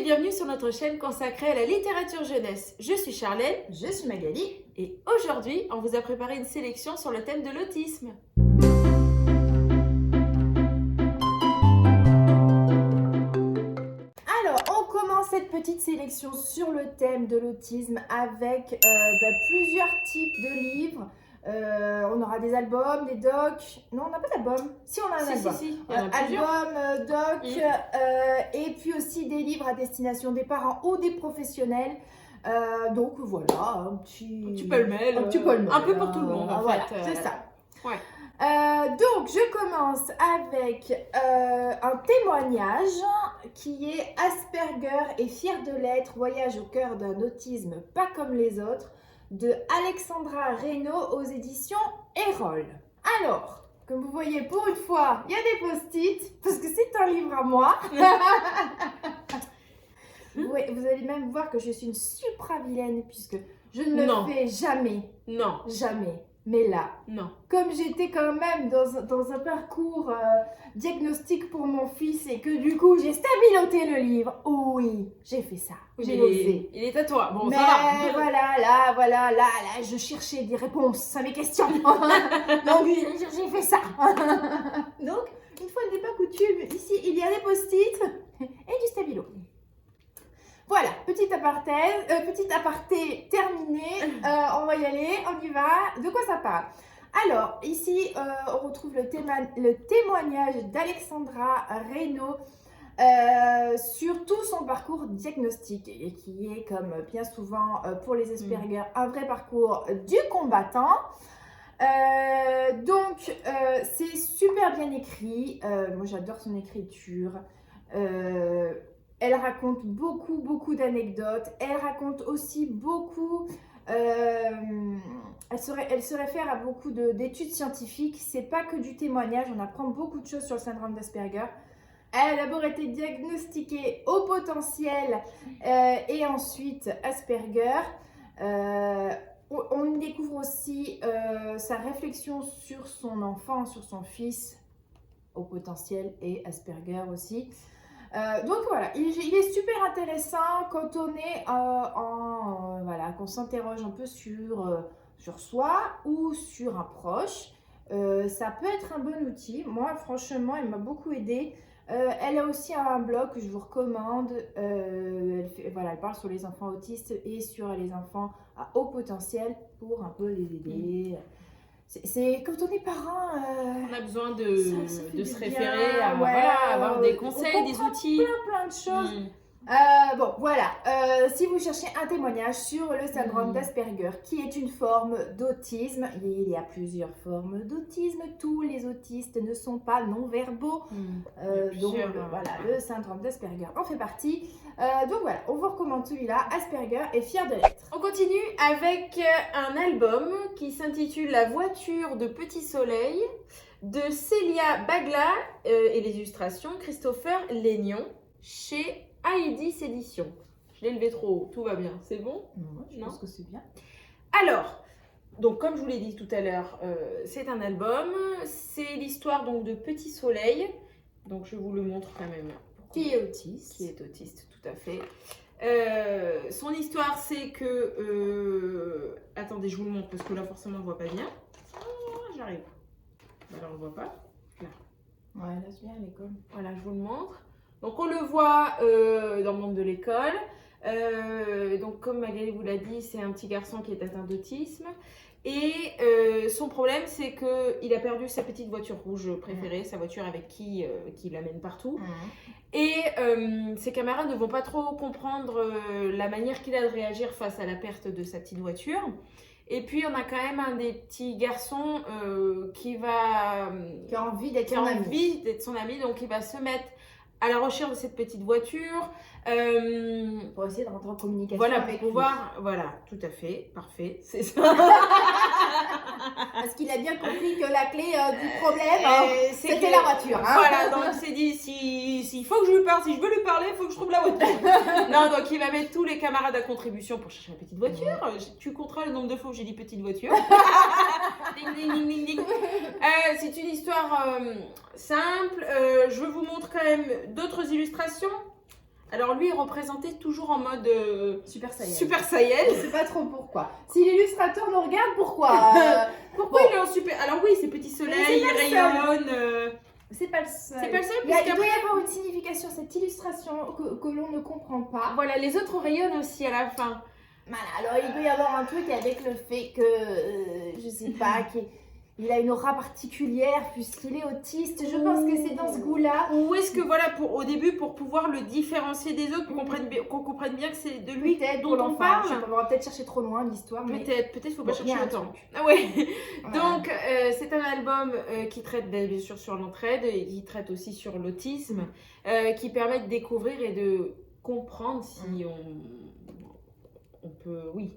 et bienvenue sur notre chaîne consacrée à la littérature jeunesse. Je suis Charlène. Je suis Magali. Et aujourd'hui, on vous a préparé une sélection sur le thème de l'autisme. Alors, on commence cette petite sélection sur le thème de l'autisme avec plusieurs types de livres. On aura des albums, des docs. Non, on n'a pas d'album. Si, on a un album. Si. Il y en a plusieurs. Album, doc, et puis aussi des livres à destination des parents ou des professionnels. Donc voilà, un petit pêle-mêle. Un petit pêle-mêle. Un peu pour tout le monde, en voilà, fait. c'est ça. Ouais. Donc, je commence avec un témoignage qui est Asperger et fier de l'être, voyage au cœur d'un autisme pas comme les autres, de Alexandra Reynaud aux éditions Erol. Alors, comme vous voyez, pour une fois, il y a des post-it, parce que c'est un livre à moi. Vous allez même voir que je suis une supra-vilaine, puisque je ne le fais jamais. Non. Jamais. Mais là, non. Comme j'étais quand même dans un parcours diagnostic pour mon fils et que du coup j'ai stabiloté le livre, oui, j'ai fait ça, j'ai osé. Il est à toi, bon mais ça va. voilà, là, je cherchais des réponses à mes questions. Donc j'ai fait ça. Donc, une fois n'est pas coutume, ici il y a des post-it et du stabilo. Voilà, petit aparté terminé, on va y aller, on y va. De quoi ça parle? Alors, ici, on retrouve le témoignage d'Alexandra Reynaud sur tout son parcours diagnostique, et qui est, comme bien souvent pour les Asperger, un vrai parcours du combattant. Donc, c'est super bien écrit. Moi, j'adore son écriture. Elle raconte beaucoup d'anecdotes. Elle raconte aussi beaucoup... elle se réfère à beaucoup d'études scientifiques. C'est pas que du témoignage. On apprend beaucoup de choses sur le syndrome d'Asperger. Elle a d'abord été diagnostiquée au potentiel et ensuite Asperger. On y découvre aussi sa réflexion sur son enfant, sur son fils au potentiel et Asperger aussi. Donc voilà, il est super intéressant quand on est qu'on s'interroge un peu sur soi ou sur un proche. Ça peut être un bon outil. Moi, franchement, elle m'a beaucoup aidée. Elle a aussi un blog que je vous recommande. Elle parle sur les enfants autistes et sur les enfants à haut potentiel pour un peu les aider. C'est quand on est parent, on a besoin de se référer à avoir des conseils, des outils. Plein de choses. Si vous cherchez un témoignage sur le syndrome d'Asperger, qui est une forme d'autisme, il y a plusieurs formes d'autisme, tous les autistes ne sont pas non-verbaux, le syndrome d'Asperger en fait partie. On vous recommande celui-là, Asperger et fier de l'être. On continue avec un album qui s'intitule La voiture de Petit Soleil de Célia Bagla et les illustrations Christopher Lénion chez Heidi Éditions. Je l'ai levé trop haut, tout va bien, c'est bon? Non, je pense que c'est bien. Alors, donc comme je vous l'ai dit tout à l'heure, c'est un album, c'est l'histoire donc de Petit Soleil, donc je vous le montre quand même. Qui est autiste. Qui est autiste, tout à fait. Son histoire, c'est que... attendez, je vous le montre parce que là, forcément, on ne voit pas bien. J'arrive. Là, on ne voit pas. Là. Ouais, là, c'est bien à l'école. Voilà, je vous le montre. Donc, on le voit dans le monde de l'école. Donc, comme Magali vous l'a dit, c'est un petit garçon qui est atteint d'autisme. Et son problème, c'est qu'il a perdu sa petite voiture rouge préférée, sa voiture avec qui l'amène partout. Et ses camarades ne vont pas trop comprendre la manière qu'il a de réagir face à la perte de sa petite voiture. Et puis, on a quand même un des petits garçons qui a envie d'être son ami. Donc, il va se mettre à la recherche de cette petite voiture. Pour essayer de rentrer en communication avec pouvoir, lui. Voilà, tout à fait, parfait, c'est ça. Parce qu'il a bien compris que la clé du problème, c'était la voiture. Hein. Voilà, donc il s'est dit, s'il faut que je lui parle, si je veux lui parler, il faut que je trouve la voiture. Non, donc il va mettre tous les camarades à contribution pour chercher la petite voiture. Tu compteras le nombre de fois où j'ai dit petite voiture. Ding, ding, ding, ding, ding. C'est une histoire simple. Je vous montre quand même d'autres illustrations. Alors lui est représenté toujours en mode Super Saiyan. Super Saiyan. Je sais pas trop pourquoi. Si l'illustrateur nous regarde, pourquoi Pourquoi il est en super... Alors oui, ces petits soleils, ils rayonnent. C'est pas le seul. C'est pas le seul, Il parce doit qu'après... y avoir une signification, cette illustration que l'on ne comprend pas. Voilà, les autres rayonnent aussi à la fin. Voilà, alors il peut y avoir un truc avec le fait que, je sais pas, qu'il a une aura particulière puisqu'il est autiste. Je pense que c'est dans ce goût-là. Ou est-ce que voilà, au début, pour pouvoir le différencier des autres, qu'on comprenne bien que c'est de lui Peut-être dont pour on l'enfant. parle. Je sais pas, on va peut-être chercher trop loin l'histoire, mais Peut-être faut pas bon, il y chercher a un longtemps. truc. Ah ouais. Voilà. Donc c'est un album qui traite bien sûr sur l'entraide et qui traite aussi sur l'autisme, qui permet de découvrir et de comprendre si on peut, oui,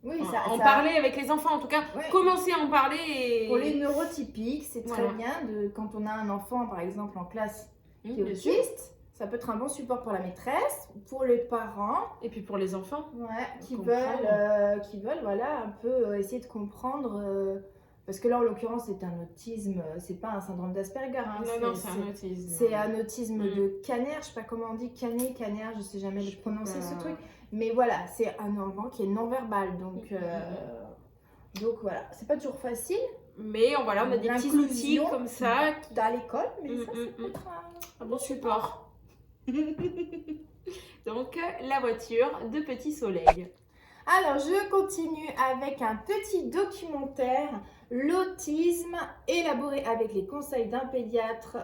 Oui, en parler avec les enfants, en tout cas, Ouais. commencer à en parler. Et... Pour les neurotypiques, c'est très Voilà. bien quand on a un enfant, par exemple, en classe qui est bien sûr. autiste. Ça peut être un bon support pour la maîtresse, pour les parents, Et puis pour les enfants. qui Comprendre. veulent voilà, un peu essayer de comprendre. Parce que là, en l'occurrence, c'est un autisme, c'est pas un syndrome d'Asperger. Hein, Non, c'est un autisme. c'est un autisme de Kanner, je sais pas comment on dit, Kanner, je sais jamais le prononcer ce truc. Mais voilà, c'est un enfant qui est non-verbal. Donc voilà, c'est pas toujours facile Mais voilà, on a des petits outils L'inclusion comme ça. à l'école, mais ça Mm, peut être Un bon support. Donc, la voiture de Petit Soleil. Alors, je continue avec un petit documentaire, l'autisme, élaboré avec les conseils d'un pédiatre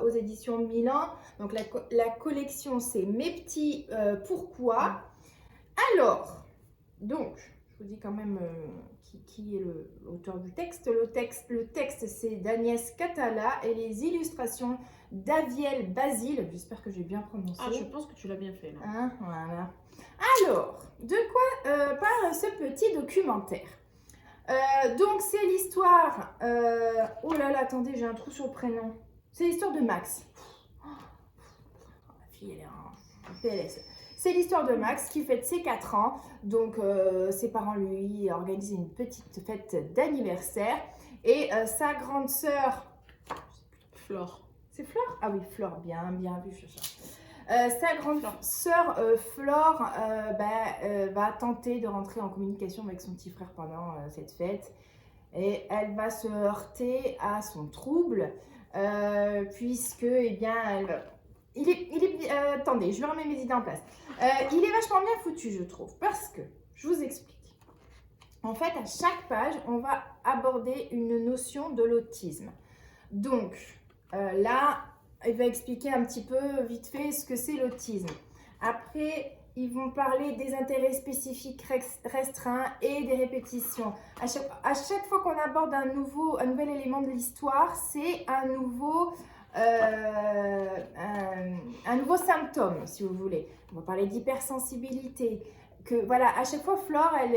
aux éditions Milan. Donc, la collection, c'est Mes petits pourquoi. Alors, donc, je vous dis quand même qui est l'auteur du texte. Le texte, c'est d'Agnès Catala et les illustrations d'Aviel Basile. J'espère que j'ai bien prononcé. Ah, je pense que tu l'as bien fait là. Hein, voilà. Alors, de quoi parle ce petit documentaire? Donc, c'est l'histoire... oh là là, attendez, j'ai un trou sur le prénom. C'est l'histoire de Max. La fille, elle est en PLS. C'est l'histoire de Max qui fête ses 4 ans. Donc, ses parents lui organisent une petite fête d'anniversaire. Et sa grande sœur... Flore. C'est Flore? Ah oui, Flore, bien vu, Chacha. Sa grande sœur Flore va tenter de rentrer en communication avec son petit frère pendant cette fête. Et elle va se heurter à son trouble, puisque, eh bien, attendez, je me remets mes idées en place. Il est vachement bien foutu, je trouve, parce que, je vous explique. En fait, à chaque page, on va aborder une notion de l'autisme. Donc, là, il va expliquer un petit peu vite fait ce que c'est l'autisme. Après, ils vont parler des intérêts spécifiques restreints et des répétitions. À chaque fois qu'on aborde un nouvel élément de l'histoire, c'est un nouveau symptôme, si vous voulez. On va parler d'hypersensibilité. Voilà, à chaque fois, Flore, elle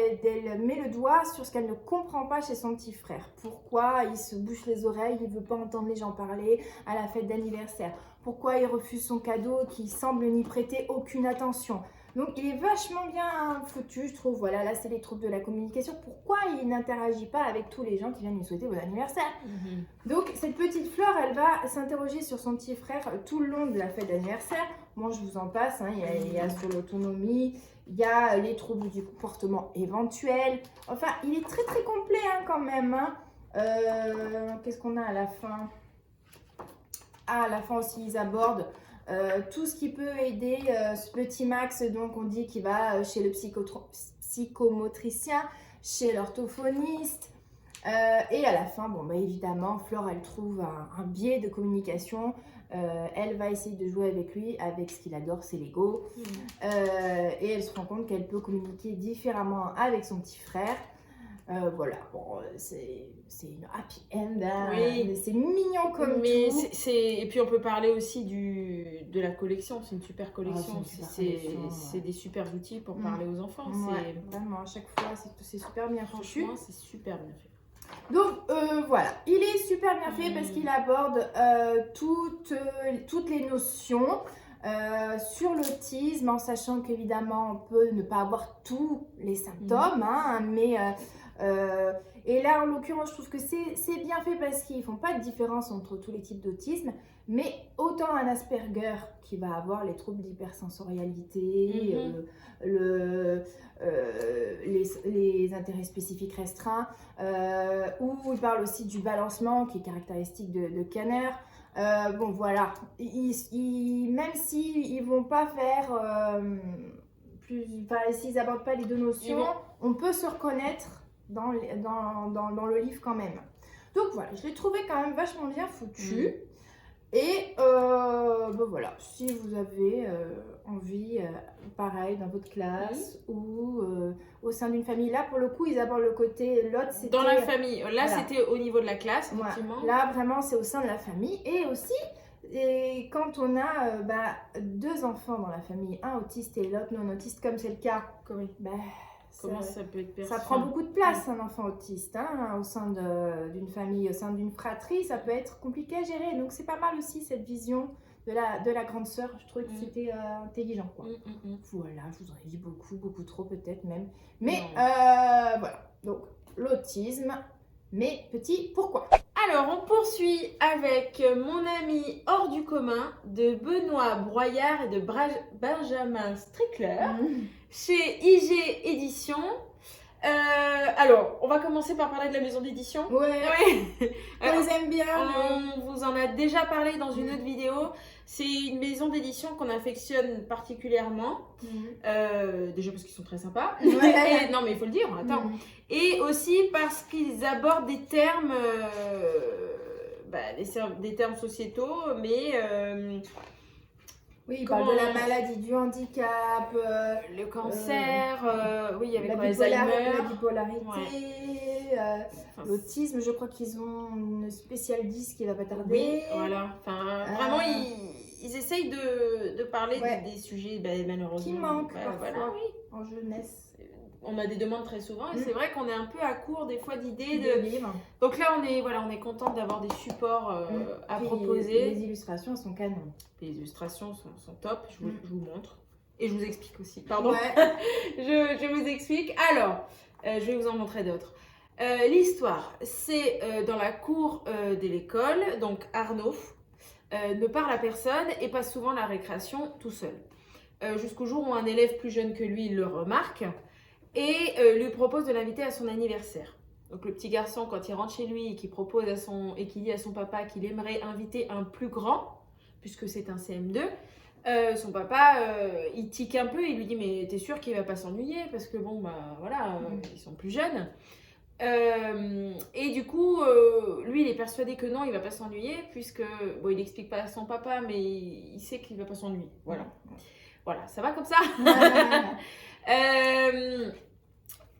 met le doigt sur ce qu'elle ne comprend pas chez son petit frère. Pourquoi il se bouche les oreilles, il ne veut pas entendre les gens parler à la fête d'anniversaire. Pourquoi il refuse son cadeau qui semble n'y prêter aucune attention. Donc, il est vachement bien foutu, je trouve. Voilà, là, c'est les troubles de la communication. Pourquoi il n'interagit pas avec tous les gens qui viennent lui souhaiter bon anniversaire? Donc, cette petite Flore, elle va s'interroger sur son petit frère tout le long de la fête d'anniversaire. Moi, je vous en passe. Hein, il y a sur l'autonomie, il y a les troubles du comportement éventuel. Enfin, il est très, très complet hein, quand même. Hein. Qu'est-ce qu'on a à la fin? Ah, à la fin aussi, ils abordent tout ce qui peut aider ce petit Max. Donc, on dit qu'il va chez le psychomotricien, chez l'orthophoniste. Et à la fin, bon, bah, évidemment, Flore, elle trouve un biais de communication. Elle va essayer de jouer avec lui, avec ce qu'il adore, c'est Lego. Et elle se rend compte qu'elle peut communiquer différemment avec son petit frère. Voilà, bon, c'est une happy end, hein. Oui. C'est mignon comme Mais tout. Et puis on peut parler aussi de la collection, c'est une super collection. Ouais. C'est des super outils pour parler aux enfants. Ouais, vraiment, à chaque fois, c'est super bien foutu. Franchement, c'est super bien fait. Donc voilà, il est super bien fait parce qu'il aborde toutes les notions sur l'autisme, en sachant qu'évidemment on peut ne pas avoir tous les symptômes, hein, mais et là en l'occurrence je trouve que c'est bien fait parce qu'ils ne font pas de différence entre tous les types d'autisme, Mais autant un Asperger qui va avoir les troubles d'hypersensorialité, les intérêts spécifiques restreints, où il parle aussi du balancement qui est caractéristique de Kanner. Bon voilà, même s'ils ne vont pas faire s'ils n'abordent pas les deux notions, on peut se reconnaître dans le livre quand même. Donc voilà, je l'ai trouvé quand même vachement bien foutu. Et voilà, si vous avez envie, pareil, dans votre classe ou au sein d'une famille, là pour le coup, ils abordent le côté, l'autre c'était... Dans la famille, là voilà. C'était au niveau de la classe, effectivement. Ouais. Là vraiment, c'est au sein de la famille. Et aussi, quand on a deux enfants dans la famille, un autiste et l'autre non autiste, comme c'est le cas, comment ça peut être perçu? Ça prend beaucoup de place, un enfant autiste, hein, au sein d'une famille, au sein d'une fratrie, ça peut être compliqué à gérer. Donc c'est pas mal aussi cette vision de la grande sœur. Je trouvais que c'était intelligent, quoi. Voilà, je vous aurais dit beaucoup trop peut-être même. Mais voilà, donc l'autisme, mais petit, pourquoi? Alors, on poursuit avec Mon ami hors du commun de Benoît Broyard et de Benjamin Strickler chez IG Éditions. Alors, on va commencer par parler de la maison d'édition. Ouais. On les aime bien. On vous en a déjà parlé dans une autre vidéo. C'est une maison d'édition qu'on affectionne particulièrement. Déjà parce qu'ils sont très sympas. Non, mais il faut le dire, attends. Et aussi parce qu'ils abordent des termes, des termes sociétaux, mais... oui, il parle de la maladie, du handicap, le cancer, oui, avec la bipolarité, l'autisme. Je crois qu'ils ont une spéciale 10 qui va pas tarder. Oui, voilà. Enfin, vraiment, ils essayent de parler des sujets malheureusement qui manquent parfois en jeunesse. On a des demandes très souvent et c'est vrai qu'on est un peu à court des fois d'idées de livres. Donc là, on est contente d'avoir des supports à proposer. Les illustrations sont canon. Les illustrations sont top, je vous montre. Et je vous explique aussi. Pardon. Je vous explique. Alors, je vais vous en montrer d'autres. L'histoire, c'est dans la cour de l'école. Donc Arnaud ne parle à personne et passe souvent la récréation tout seul. Jusqu'au jour où un élève plus jeune que lui le remarque et lui propose de l'inviter à son anniversaire. Donc le petit garçon, quand il rentre chez lui et qu'il propose et qu'il dit à son papa qu'il aimerait inviter un plus grand, puisque c'est un CM2, son papa, il tique un peu, il lui dit mais t'es sûr qu'il va pas s'ennuyer parce que bon ils sont plus jeunes. Et du coup, lui il est persuadé que non, il va pas s'ennuyer puisque il explique pas à son papa, mais il sait qu'il va pas s'ennuyer. Voilà, ça va comme ça.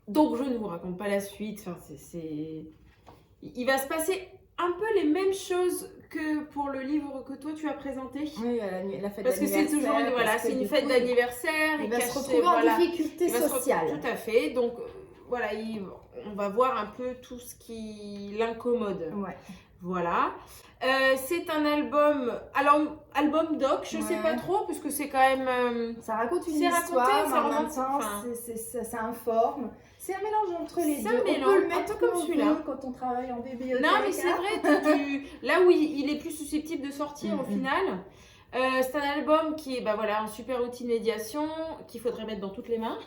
Donc je ne vous raconte pas la suite. Enfin, il va se passer un peu les mêmes choses que pour le livre que toi tu as présenté. Oui, la fête d'anniversaire. Parce que c'est toujours une fête d'anniversaire. Il va se retrouver en difficulté sociale. Tout à fait. Donc on va voir un peu tout ce qui l'incommode. Ouais. Voilà. C'est un album, alors album doc, je sais pas trop, puisque c'est quand même... ça raconte une histoire, mais en même temps, ça informe. C'est un mélange entre les deux. On peut le mettre comme celui-là quand on travaille en bibliothèque. Non, mais c'est vrai, là où il est plus susceptible de sortir au final. C'est un album qui est un super outil de médiation qu'il faudrait mettre dans toutes les mains.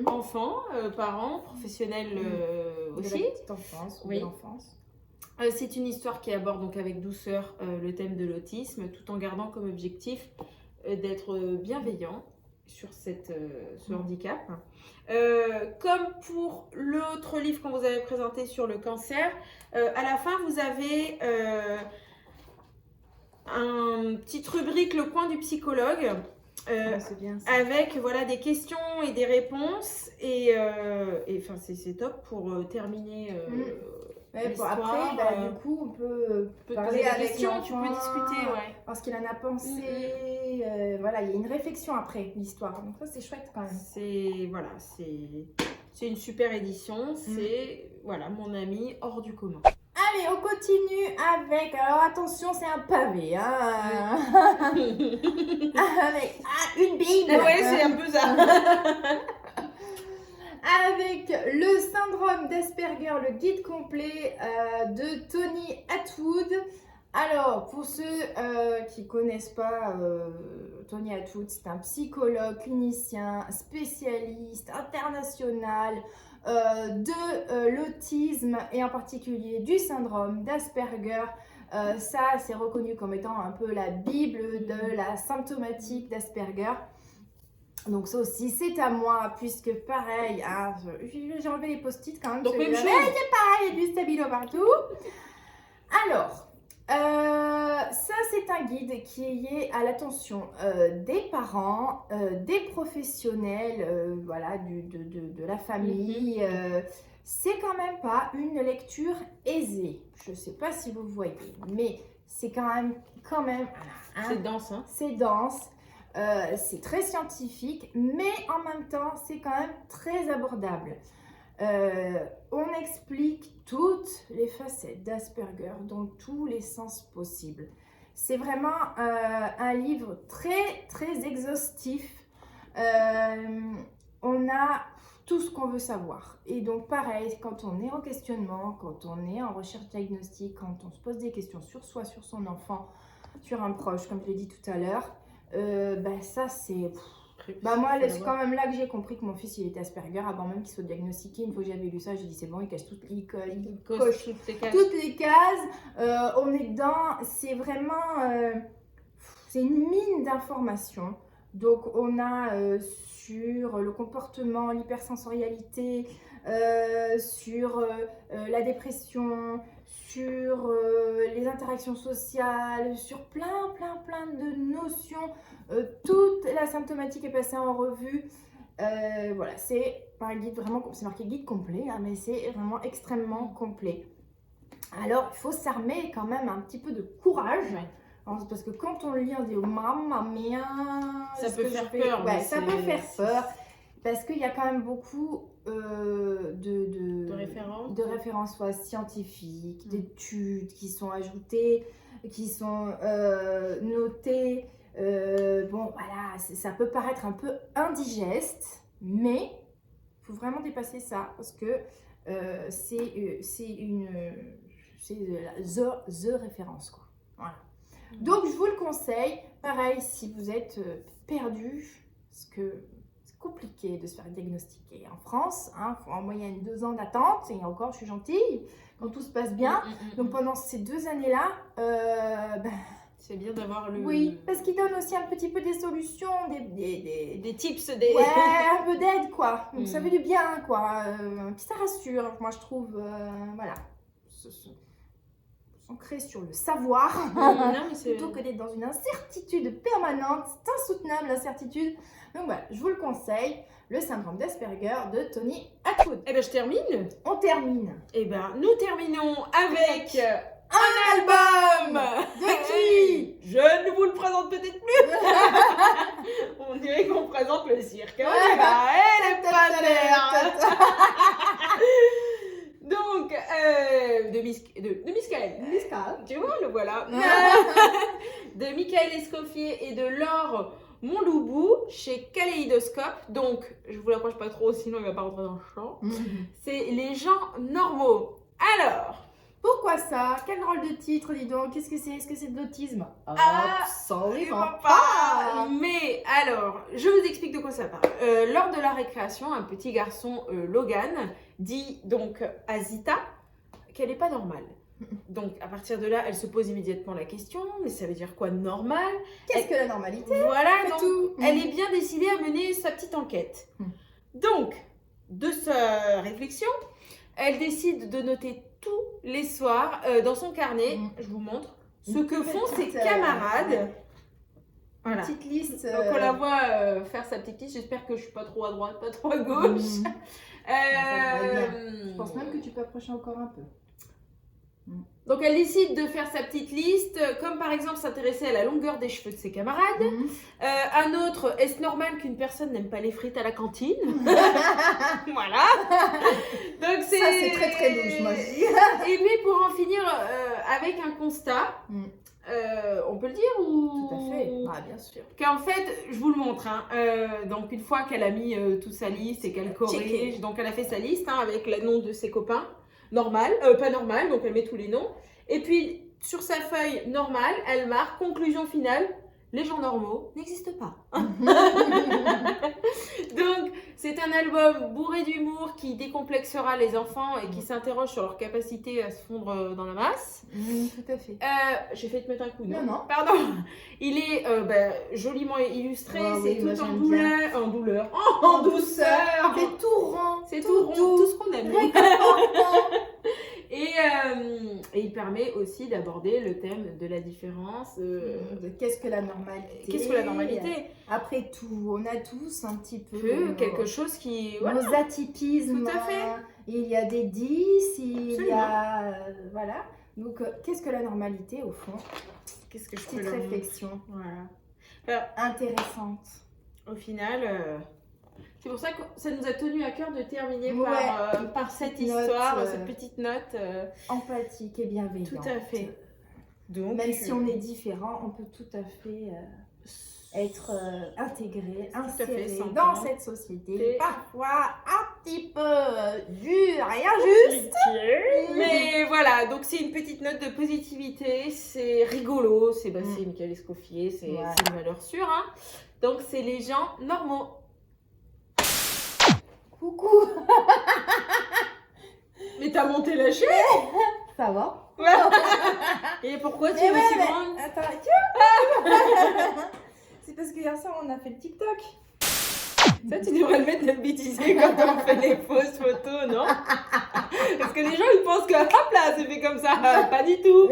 Enfants, parents, professionnels aussi. De la petite enfance ou de l'enfance. C'est une histoire qui aborde donc avec douceur le thème de l'autisme, tout en gardant comme objectif d'être bienveillant sur ce handicap. Comme pour l'autre livre qu'on vous avait présenté sur le cancer, à la fin vous avez une petite rubrique Le coin du psychologue. C'est bien ça. Avec des questions et des réponses et c'est top pour terminer après, du coup, on peut parler avec l'enfant, tu peux discuter, parce qu'il en a pensé. Il y a une réflexion après l'histoire. Donc ça, c'est chouette quand même. C'est une super édition. C'est Mon ami hors du commun. Allez, on continue avec. Alors attention, c'est un pavé, hein. Avec une bible. Ouais, c'est un peu ça. Avec le syndrome d'Asperger, le guide complet de Tony Attwood. Alors, pour ceux qui ne connaissent pas Tony Attwood, c'est un psychologue, clinicien, spécialiste international de l'autisme et en particulier du syndrome d'Asperger. Ça, c'est reconnu comme étant un peu la Bible de la symptomatique d'Asperger. Donc ça aussi, c'est à moi, puisque pareil, hein, j'ai enlevé les post-it quand même. Donc même chose. C'est pareil, il y a du stabilo partout. Alors, ça c'est un guide qui est à l'attention des parents, des professionnels, voilà, de la famille. C'est quand même pas une lecture aisée. Je ne sais pas si vous voyez, mais c'est quand même hein, C'est dense, hein. c'est dense. C'est très scientifique, mais en même temps, c'est quand même très abordable. On explique toutes les facettes d'Asperger dans tous les sens possibles. C'est vraiment un livre très, très exhaustif. On a tout ce qu'on veut savoir. Et donc, pareil, quand on est en questionnement, quand on est en recherche diagnostique, quand on se pose des questions sur soi, sur son enfant, sur un proche, comme je l'ai dit tout à l'heure, ça c'est moi c'est quand même là que j'ai compris que mon fils il était Asperger avant même qu'il soit diagnostiqué. Une fois que j'avais lu ça, j'ai dit c'est bon, il coche toutes les cases. On est dedans, c'est vraiment c'est une mine d'informations. Donc on a sur le comportement, l'hypersensorialité, sur la dépression, sur les interactions sociales, sur plein de notions. Toute la symptomatique est passée en revue. Voilà, c'est un guide vraiment, c'est marqué guide complet, hein, mais c'est vraiment extrêmement complet. Alors, il faut s'armer quand même un petit peu de courage. Ouais. Parce que quand on le lit, on dit oh, mamma mia, ça peut faire peur. Ouais, ça peut faire peur. Parce qu'il y a quand même beaucoup de références soit scientifiques, d'études qui sont ajoutées, qui sont notées. Bon, voilà, ça peut paraître un peu indigeste, mais il faut vraiment dépasser ça parce que c'est the référence, quoi. Voilà. Donc, je vous le conseille. Pareil, si vous êtes perdu, parce que compliqué de se faire diagnostiquer en France, hein, en moyenne 2 ans d'attente, et encore je suis gentille quand tout se passe bien. Donc pendant ces 2 années-là, c'est bien d'avoir le... Oui, parce qu'il donne aussi un petit peu des solutions, des tips, ouais, un peu d'aide quoi. Donc ça fait du bien quoi, puis ça rassure, moi je trouve, voilà. S'ancrer sur le savoir plutôt que d'être dans une incertitude permanente, c'est insoutenable l'incertitude. Donc voilà, je vous le conseille, le syndrome d'Asperger de Tony Attwood. Eh bien, je termine. On termine. Eh bien, nous terminons avec un album de qui je ne vous le présente peut-être plus. On dirait qu'on présente le cirque. Et les panères. Donc, de Michael. Tu vois, le voilà. De Michael Escoffier et de Laure Monloubou chez Kaléidoscope. Donc, je vous l'approche pas trop, sinon il va pas rentrer dans le champ. C'est les gens normaux. Alors, pourquoi ça? Quel drôle de titre, dis donc. Qu'est-ce que c'est? Est-ce que c'est de l'autisme? Absolument pas. Mais alors, je vous explique de quoi ça parle. Lors de la récréation, un petit garçon, Logan, dit donc à Zita qu'elle n'est pas normale. Donc, à partir de là, elle se pose immédiatement la question, mais ça veut dire quoi normal? Qu'est-ce que la normalité? Voilà, donc elle est bien décidée à mener sa petite enquête. Donc, de sa réflexion, elle décide de noter tous les soirs dans son carnet, je vous montre, ce que font ses camarades. Voilà. Une petite liste. Donc on la voit faire sa petite liste. J'espère que je suis pas trop à droite, pas trop à gauche. Je pense même que tu peux approcher encore un peu. Donc elle décide de faire sa petite liste, comme par exemple s'intéresser à la longueur des cheveux de ses camarades. Un autre, est-ce normal qu'une personne n'aime pas les frites à la cantine? Voilà. Donc ça c'est très très louche, moi je dis. Et puis pour en finir avec un constat, on peut le dire ou... Tout à fait, bien sûr. Qu'en fait, je vous le montre, hein, donc une fois qu'elle a mis toute sa liste et qu'elle corrige, donc elle a fait sa liste avec le nom de ses copains. Normal, pas normal, donc elle met tous les noms. Et puis, sur sa feuille normale, elle marque conclusion finale. Les gens normaux n'existent pas. Donc, c'est un album bourré d'humour qui décomplexera les enfants et qui s'interroge sur leur capacité à se fondre dans la masse. Tout à fait. J'ai failli te mettre un coup, non? Non. Pardon. Il est joliment illustré, Oh, c'est oui, moi, tout en j'aime douleur. En douleur. Oh, en douceur. C'est tout rond. C'est tout rond, tout ce qu'on aime. Réconfortant. Et il permet aussi d'aborder le thème de la différence. Qu'est-ce que la normalité? Qu'est-ce que la normalité? Après tout, on a tous un petit peu quelque chose qui... Voilà. nos atypismes. Tout à fait. Il y a des 10, il y Absolument. a... voilà. Donc, qu'est-ce que la normalité au fond? Qu'est-ce que je peux Petite leur... réflexion Voilà. intéressante. Au final, c'est pour ça que ça nous a tenu à cœur de terminer Ouais. par cette Note, histoire, cette petite note. Empathique et bienveillante. Tout à fait. Donc, Même si on est différent, on peut tout à fait être intégré, inséré s'entendre. dans cette société. Et- Parfois un petit peu dur et injuste. Mais voilà, donc c'est une petite note de positivité, c'est rigolo, c'est Michael Escoffier, c'est une valeur sûre. Hein. Donc c'est les gens normaux. Coucou, Mais t'as monté la chaîne. ça va? Et pourquoi tu Mais es ouais, aussi mais- grande? Attends, tu vois? C'est parce que hier soir on a fait le TikTok. Ça, tu devrais le mettre de bêtisier quand on fait les fausses photos, non? Parce que les gens, ils pensent que, hop là, c'est fait comme ça. Pas du tout.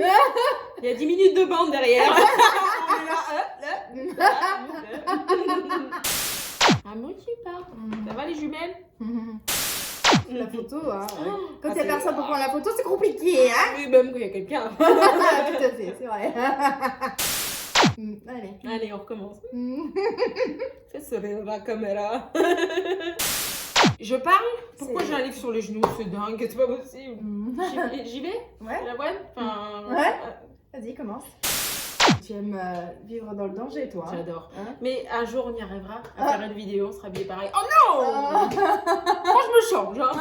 Il y a 10 minutes de bande derrière. On est là, Ah, moi, tu parles. Ça va, les jumelles? La photo, hein. Quand il n'y a c'est- personne pour prendre la photo, c'est compliqué, hein. Oui, même quand il y a quelqu'un. Tout à fait, c'est vrai. Allez. Allez, on recommence. Fais sourire la caméra. Je parle? Pourquoi j'ai un livre sur les genoux? C'est dingue, c'est pas possible. J'y vais? Ouais, L'avoine? Enfin, Ouais. Vas-y, commence. Tu aimes vivre dans le danger, toi. Hein. J'adore. Hein. Mais un jour, on y arrivera à faire une vidéo, on sera habillés pareil. Oh non! Moi, je me change. Hein.